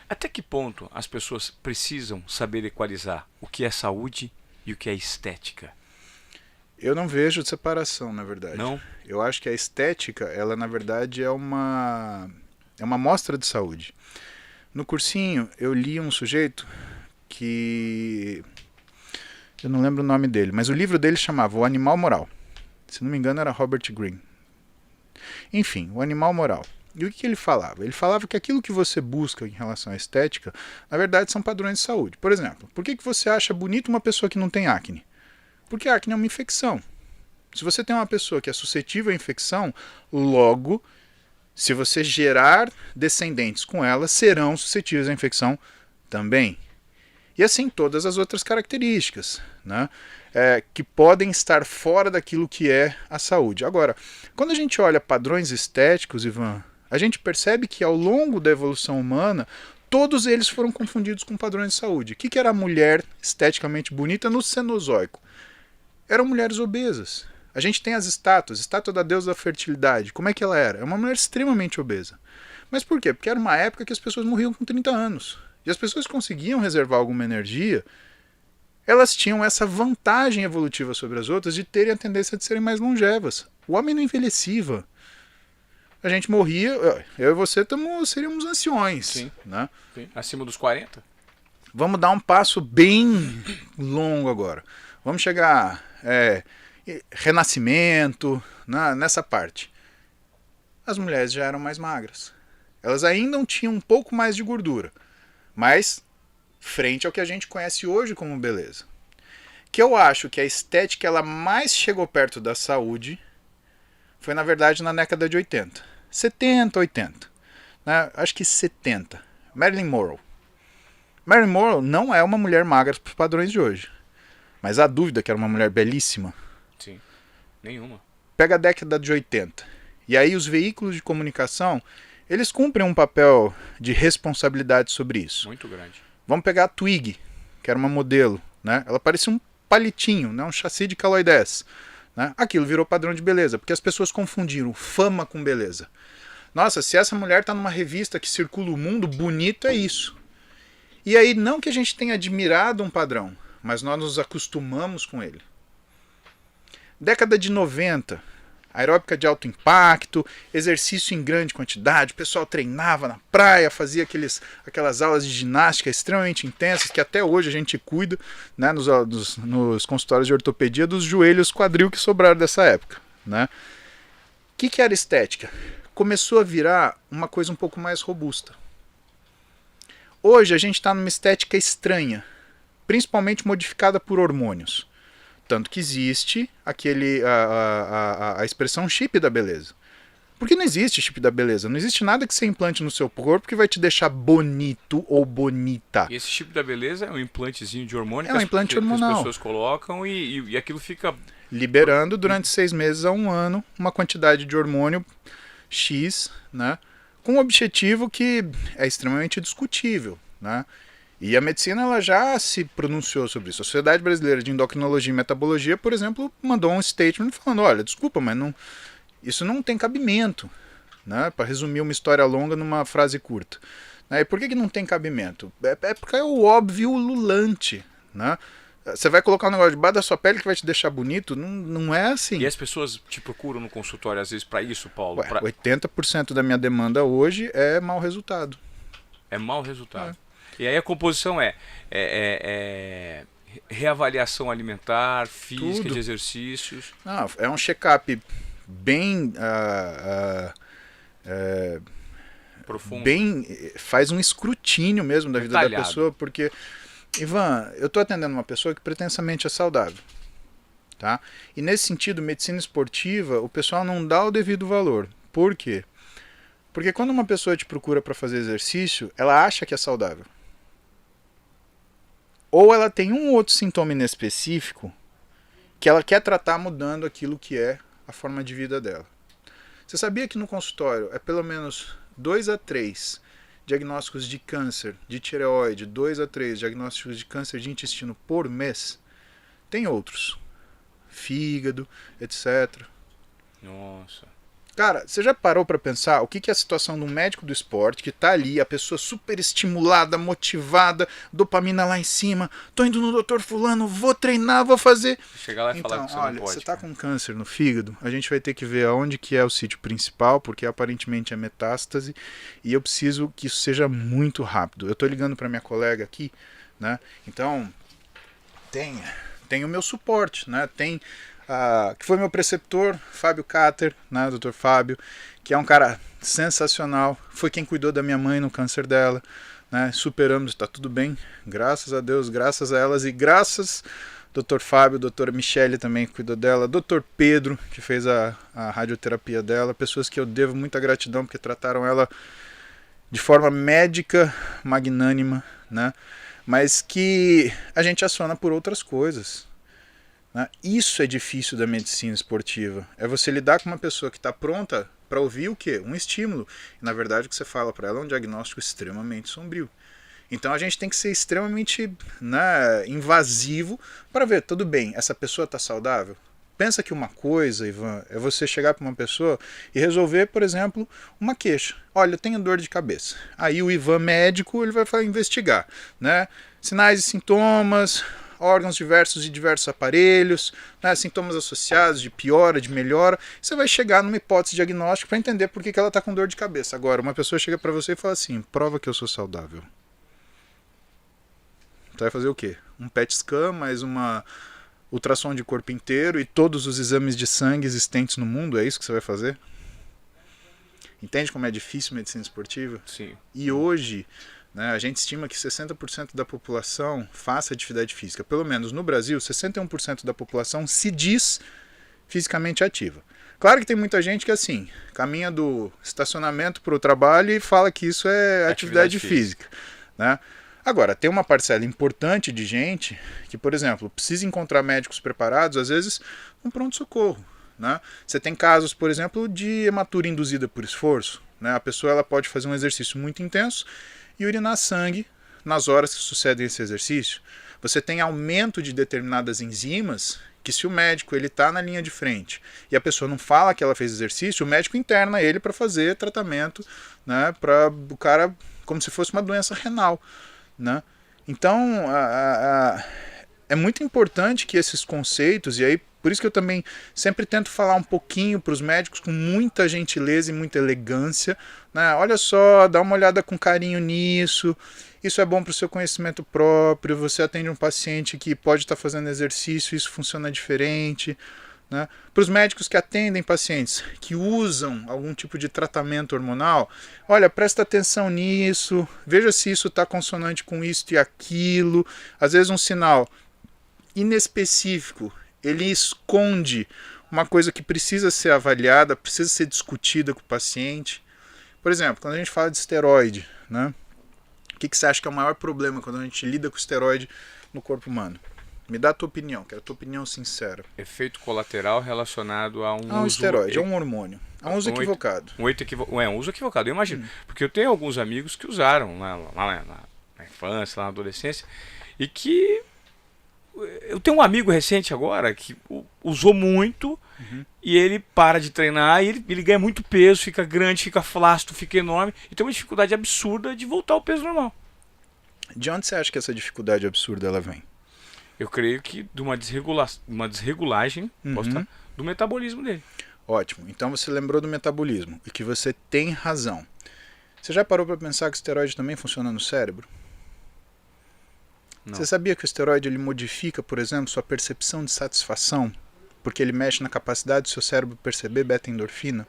Até que ponto as pessoas precisam saber equalizar o que é saúde e o que é estética? Eu não vejo separação, na verdade. Não? Eu acho que a estética, ela na verdade é uma amostra de saúde. No cursinho, eu li um sujeito que eu não lembro o nome dele, mas o livro dele chamava O Animal Moral. Se não me engano, era Robert Greene. Enfim, O Animal Moral. E o que ele falava? Ele falava que aquilo que você busca em relação à estética, na verdade, são padrões de saúde. Por exemplo, por que você acha bonito uma pessoa que não tem acne? Porque a acne é uma infecção. Se você tem uma pessoa que é suscetível à infecção, logo, se você gerar descendentes com ela, serão suscetíveis à infecção também. E assim todas as outras características, né? Que podem estar fora daquilo que é a saúde. Agora, quando a gente olha padrões estéticos, Ivan, a gente percebe que ao longo da evolução humana, todos eles foram confundidos com padrões de saúde. O que era a mulher esteticamente bonita no Cenozoico? Eram mulheres obesas. A gente tem as estátuas, estátua da deusa da fertilidade. Como é que ela era? É uma mulher extremamente obesa. Mas por quê? Porque era uma época que as pessoas morriam com 30 anos. E as pessoas que conseguiam reservar alguma energia, elas tinham essa vantagem evolutiva sobre as outras de terem a tendência de serem mais longevas. O homem não envelhecia. A gente morria, eu e você seríamos anciões. Sim, Né? sim. Acima dos 40? Vamos dar um passo bem longo agora. Vamos chegar renascimento, nessa parte. As mulheres já eram mais magras. Elas ainda tinham um pouco mais de gordura, mas frente ao que a gente conhece hoje como beleza. Que eu acho que a estética ela mais chegou perto da saúde foi na verdade na década de 80. 70, 80. Né? Acho que 70. Marilyn Monroe. Marilyn Monroe não é uma mulher magra para os padrões de hoje. Mas há dúvida que era uma mulher belíssima. Sim, nenhuma. Pega a década de 80. E aí os veículos de comunicação, eles cumprem um papel de responsabilidade sobre isso. Muito grande. Vamos pegar a Twig, que era uma modelo. Né? Ela parecia um palitinho, né? Um chassi de Caloi 10. Né? Aquilo virou padrão de beleza, porque as pessoas confundiram fama com beleza. Nossa, se essa mulher está numa revista que circula o mundo, bonito é isso. E aí, não que a gente tenha admirado um padrão, mas nós nos acostumamos com ele. Década de 90, aeróbica de alto impacto, exercício em grande quantidade, o pessoal treinava na praia, fazia aquelas aulas de ginástica extremamente intensas, que até hoje a gente cuida, né, nos consultórios de ortopedia, dos joelhos quadril que sobraram dessa época. Né? O que era estética? Começou a virar uma coisa um pouco mais robusta. Hoje a gente está numa estética estranha, principalmente modificada por hormônios. Tanto que existe a expressão chip da beleza. Porque não existe chip da beleza. Não existe nada que você implante no seu corpo que vai te deixar bonito ou bonita. E esse chip da beleza é um implantezinho de hormônio É um implante que as hormonal. pessoas colocam e aquilo fica... Liberando durante 6 meses a 1 ano uma quantidade de hormônio X, né? Com um objetivo que é extremamente discutível. Né? E a medicina ela já se pronunciou sobre isso. A Sociedade Brasileira de Endocrinologia e Metabologia, por exemplo, mandou um statement falando, olha, desculpa, mas não, isso não tem cabimento. Né? Para resumir uma história longa numa frase curta. Né? E por que não tem cabimento? É porque é o óbvio ululante. Né? Você vai colocar um negócio debaixo da sua pele que vai te deixar bonito? Não, não é assim. E as pessoas te procuram no consultório às vezes para isso, Paulo? Ué, 80% da minha demanda hoje é mau resultado. É mau resultado. E aí a composição reavaliação alimentar, física, Tudo. de exercícios. Não, é um check-up bem Profundo. bem faz um escrutínio mesmo da vida Detalhado. da pessoa, porque Ivan, eu estou atendendo uma pessoa que pretensamente é saudável, tá? E nesse sentido, medicina esportiva, o pessoal não dá o devido valor. Por quê? Porque quando uma pessoa te procura para fazer exercício, ela acha que é saudável. Ou ela tem um outro sintoma inespecífico que ela quer tratar mudando aquilo que é a forma de vida dela. Você sabia que no consultório é pelo menos 2 a 3 diagnósticos de câncer de tireoide, 2 a 3 diagnósticos de câncer de intestino por mês? Tem outros. Fígado, etc. Nossa. Cara, você já parou pra pensar o que que é a situação de um médico do esporte que tá ali, a pessoa super estimulada, motivada, dopamina lá em cima, tô indo no doutor fulano, vou treinar, vou fazer. Chegar lá e falar Então, que você não olha, pode. você tá Cara. com câncer no fígado, a gente vai ter que ver aonde que é o sítio principal, porque aparentemente é metástase, e eu preciso que isso seja muito rápido. Eu tô ligando pra minha colega aqui, né? Então, tem o meu suporte, né? Tem que foi meu preceptor, Fábio Cater, né, Dr. Fábio, que é um cara sensacional, foi quem cuidou da minha mãe no câncer dela, né, superamos, está tudo bem, graças a Deus, graças a elas e graças Dr. Fábio, Dr. Michele também que cuidou dela, Dr. Pedro, que fez a radioterapia dela, pessoas que eu devo muita gratidão porque trataram ela de forma médica, magnânima, né, mas que a gente aciona por outras coisas. Isso é difícil da medicina esportiva. É você lidar com uma pessoa que está pronta para ouvir o quê? Um estímulo. E, na verdade, o que você fala para ela é um diagnóstico extremamente sombrio. Então a gente tem que ser extremamente, né, invasivo para ver, tudo bem, essa pessoa está saudável? Pensa que uma coisa, Ivan, é você chegar para uma pessoa e resolver, por exemplo, uma queixa. Olha, eu tenho dor de cabeça. Aí o Ivan médico ele vai investigar, né? Sinais e sintomas, órgãos diversos e diversos aparelhos, né, sintomas associados de piora, de melhora. Você vai chegar numa hipótese diagnóstica para entender por que ela está com dor de cabeça. Agora, uma pessoa chega para você e fala assim, prova que eu sou saudável. Você vai fazer o quê? Um PET scan, mais uma ultrassom de corpo inteiro e todos os exames de sangue existentes no mundo? É isso que você vai fazer? Entende como é difícil a medicina esportiva? Sim. E hoje, né, a gente estima que 60% da população faça atividade física. Pelo menos no Brasil, 61% da população se diz fisicamente ativa. Claro que tem muita gente que assim, caminha do estacionamento para o trabalho e fala que isso é atividade física. Né? Agora, tem uma parcela importante de gente que, por exemplo, precisa encontrar médicos preparados, às vezes, no pronto-socorro. Né? Você tem casos, por exemplo, de hematura induzida por esforço. Né? A pessoa ela pode fazer um exercício muito intenso e urinar sangue nas horas que sucedem esse exercício. Você tem aumento de determinadas enzimas que se o médico ele está na linha de frente e a pessoa não fala que ela fez exercício, o médico interna ele para fazer tratamento, né, para o cara como se fosse uma doença renal. Né? Então, é muito importante que esses conceitos, e aí por isso que eu também sempre tento falar um pouquinho para os médicos com muita gentileza e muita elegância. Né? Olha só, dá uma olhada com carinho nisso, isso é bom para o seu conhecimento próprio, você atende um paciente que pode estar fazendo exercício, isso funciona diferente. Né? Para os médicos que atendem pacientes que usam algum tipo de tratamento hormonal, olha, presta atenção nisso, veja se isso está consonante com isso e aquilo. Às vezes um sinal inespecífico, ele esconde uma coisa que precisa ser avaliada, precisa ser discutida com o paciente. Por exemplo, quando a gente fala de esteroide, né? O que você acha que é o maior problema quando a gente lida com esteroide no corpo humano? Me dá a tua opinião, quero a tua opinião sincera. Efeito colateral relacionado a um uso... esteroide, a um hormônio. A um uso equivocado. Um uso equivocado, eu imagino. Porque eu tenho alguns amigos que usaram lá na infância, lá na adolescência, e que... Eu tenho um amigo recente agora que usou muito e ele para de treinar e ele ganha muito peso, fica grande, fica flácido, fica enorme e tem uma dificuldade absurda de voltar ao peso normal. De onde você acha que essa dificuldade absurda ela vem? Eu creio que de uma desregulagem do metabolismo dele. Ótimo. Então você lembrou do metabolismo e que você tem razão. Você já parou para pensar que o esteroide também funciona no cérebro? Não. Você sabia que o esteroide ele modifica, por exemplo, sua percepção de satisfação? Porque ele mexe na capacidade do seu cérebro perceber beta-endorfina?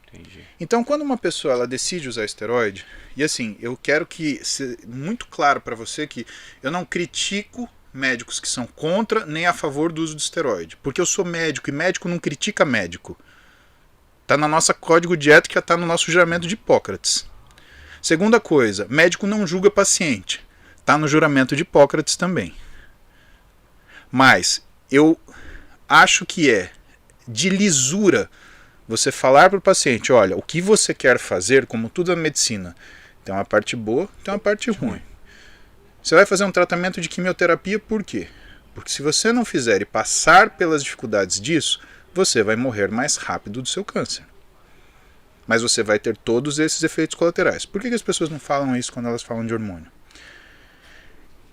Entendi. Então, quando uma pessoa ela decide usar esteroide, e assim, eu quero que seja muito claro para você que eu não critico médicos que são contra nem a favor do uso de esteroide. Porque eu sou médico e médico não critica médico. Está na nossa código de ética, está no nosso juramento de Hipócrates. Segunda coisa, médico não julga paciente. Está no juramento de Hipócrates também. Mas eu acho que é de lisura você falar para o paciente, olha, o que você quer fazer, como tudo na medicina, tem uma parte boa, tem uma parte ruim. Você vai fazer um tratamento de quimioterapia por quê? Porque se você não fizer e passar pelas dificuldades disso, você vai morrer mais rápido do seu câncer. Mas você vai ter todos esses efeitos colaterais. Por que as pessoas não falam isso quando elas falam de hormônio?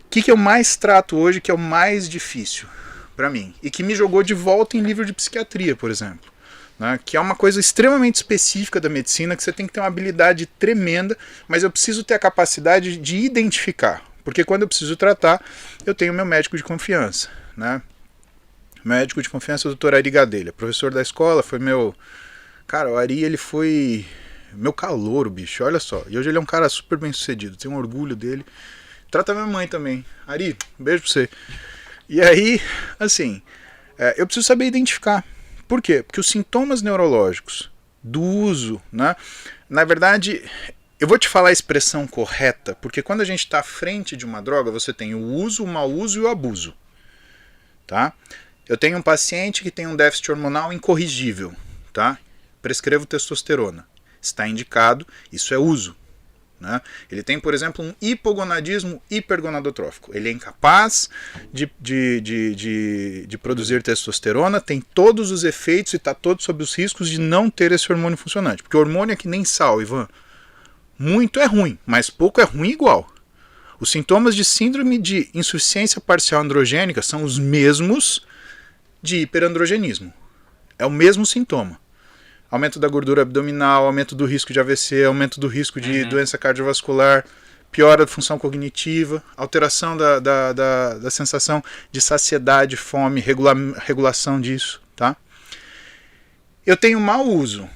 O que eu mais trato hoje que é o mais difícil para mim? E que me jogou de volta em livro de psiquiatria, por exemplo. Né? Que é uma coisa extremamente específica da medicina, que você tem que ter uma habilidade tremenda, mas eu preciso ter a capacidade de identificar. Porque quando eu preciso tratar, eu tenho meu médico de confiança. Né? Médico de confiança é o Dr. Ari Gadelha, professor da escola, foi meu... Cara, o Ari, ele foi meu calouro, bicho, olha só. E hoje ele é um cara super bem sucedido, tenho um orgulho dele. Trata minha mãe também. Ari, um beijo pra você. E aí, assim, eu preciso saber identificar. Por quê? Porque os sintomas neurológicos do uso, né? Na verdade, eu vou te falar a expressão correta, porque quando a gente está à frente de uma droga, você tem o uso, o mau uso e o abuso. Tá? Eu tenho um paciente que tem um déficit hormonal incorrigível. Tá? Prescrevo testosterona. Está indicado, isso é uso. Né? Ele tem, por exemplo, um hipogonadismo hipergonadotrófico. Ele é incapaz de produzir testosterona, tem todos os efeitos e está todo sob os riscos de não ter esse hormônio funcionante. Porque o hormônio é que nem sal, Ivan. Muito é ruim, mas pouco é ruim igual. Os sintomas de síndrome de insuficiência parcial androgênica são os mesmos de hiperandrogenismo. É o mesmo sintoma. Aumento da gordura abdominal, aumento do risco de AVC, aumento do risco de doença cardiovascular, piora da função cognitiva, alteração da sensação de saciedade, fome, regulação disso. Tá? Eu tenho mau uso.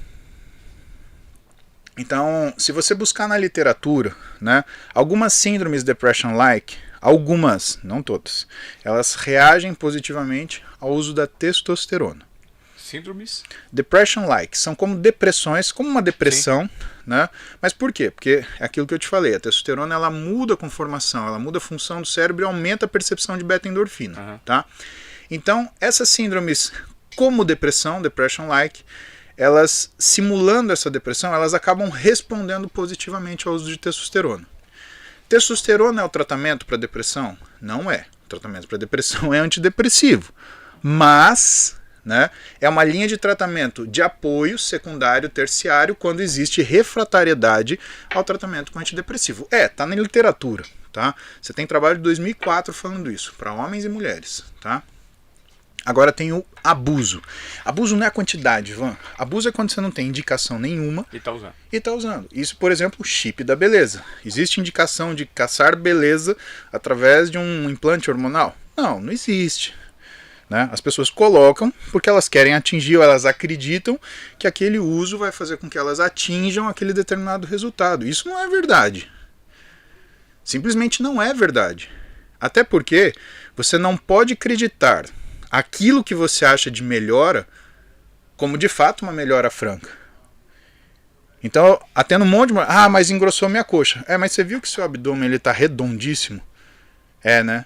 Então, se você buscar na literatura, né, algumas síndromes depression-like, algumas, não todas, elas reagem positivamente ao uso da testosterona. Síndromes? Depression-like, são como depressões, como uma depressão, né? Mas por quê? Porque é aquilo que eu te falei, a testosterona ela muda a conformação, ela muda a função do cérebro e aumenta a percepção de beta-endorfina, tá? Então, essas síndromes como depressão, depression-like, elas, simulando essa depressão, elas acabam respondendo positivamente ao uso de testosterona. Testosterona é o tratamento para depressão? Não é. O tratamento para depressão é antidepressivo, mas... né, é uma linha de tratamento de apoio secundário, terciário, quando existe refratariedade ao tratamento com antidepressivo. Tá na literatura, tá? Você tem trabalho de 2004 falando isso, para homens e mulheres, tá? Agora tem o abuso. Abuso não é a quantidade, Ivan. Abuso é quando você não tem indicação nenhuma e tá usando. Isso, por exemplo, o chip da beleza. Existe indicação de caçar beleza através de um implante hormonal? Não existe. Né? As pessoas colocam porque elas querem atingir ou elas acreditam que aquele uso vai fazer com que elas atinjam aquele determinado resultado. Isso não é verdade. Simplesmente não é verdade. Até porque você não pode acreditar aquilo que você acha de melhora como de fato uma melhora franca. Então, até no monte de... mas engrossou minha coxa. Mas você viu que seu abdômen está redondíssimo? Né?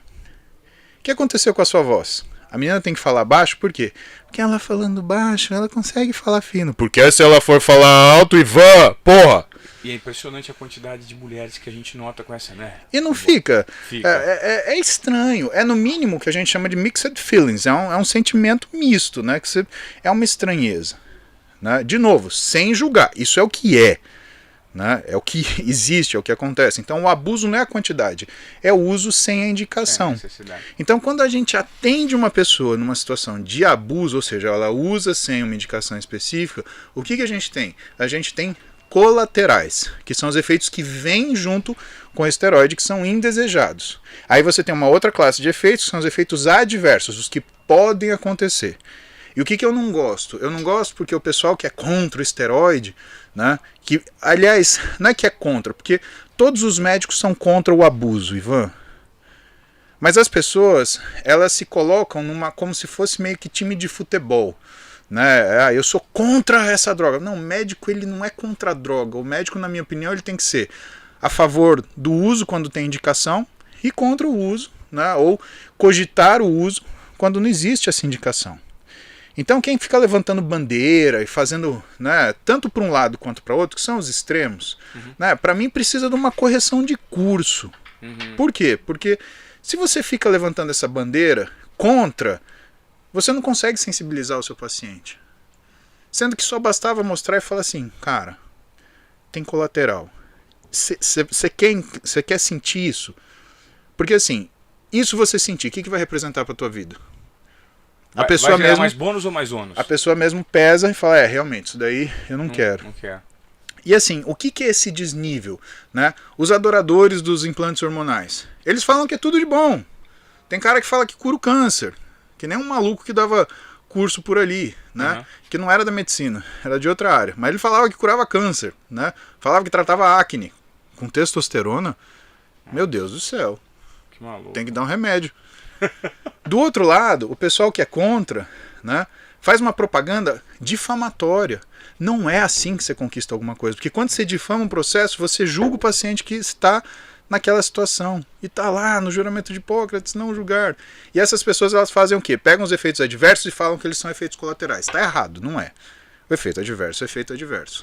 O que aconteceu com a sua voz? A menina tem que falar baixo, por quê? Porque ela falando baixo, ela consegue falar fino. Porque se ela for falar alto, Ivan, porra! E é impressionante a quantidade de mulheres que a gente nota com essa, né? E não fica. É estranho. É no mínimo o que a gente chama de mixed feelings. É um sentimento misto, né? É uma estranheza. Né? De novo, sem julgar. Isso é o que é. Né? É o que existe, é o que acontece. Então o abuso não é a quantidade, é o uso sem a indicação. Então quando a gente atende uma pessoa numa situação de abuso, ou seja, ela usa sem uma indicação específica, o que a gente tem? A gente tem colaterais, que são os efeitos que vêm junto com o esteroide, que são indesejados. Aí você tem uma outra classe de efeitos, que são os efeitos adversos, os que podem acontecer. E o que eu não gosto? Eu não gosto porque o pessoal que é contra o esteroide, né, que, aliás, não é que é contra, porque todos os médicos são contra o abuso, Ivan. Mas as pessoas, elas se colocam como se fosse meio que time de futebol. Né? Eu sou contra essa droga. Não, o médico ele não é contra a droga. O médico, na minha opinião, ele tem que ser a favor do uso quando tem indicação e contra o uso, né, ou cogitar o uso quando não existe essa indicação. Então quem fica levantando bandeira e fazendo, né, tanto para um lado quanto para outro, que são os extremos, né, para mim precisa de uma correção de curso. Por quê? Porque se você fica levantando essa bandeira contra você não consegue sensibilizar o seu paciente. Sendo que só bastava mostrar e falar assim, cara, tem colateral. Você quer sentir isso? Porque assim, isso você sentir, o que vai representar para tua vida? A pessoa vai gerar mesmo, mais bônus ou mais ônus? a pessoa mesmo pesa e fala, realmente, isso daí eu não quero. Não quero. E assim, o que é esse desnível? Né? Os adoradores dos implantes hormonais, eles falam que é tudo de bom. Tem cara que fala que cura o câncer, que nem um maluco que dava curso por ali, né? Que não era da medicina, era de outra área. Mas ele falava que curava câncer, né? Falava que tratava acne com testosterona. Meu Deus do céu. Que maluco. Tem que dar um remédio. Do outro lado, o pessoal que é contra, né, faz uma propaganda difamatória. Não é assim que você conquista alguma coisa. Porque quando você difama um processo, você julga o paciente que está naquela situação. E está lá no juramento de Hipócrates, não julgar. E essas pessoas, elas fazem o quê? Pegam os efeitos adversos e falam que eles são efeitos colaterais. Está errado, não é. O efeito adverso é efeito adverso.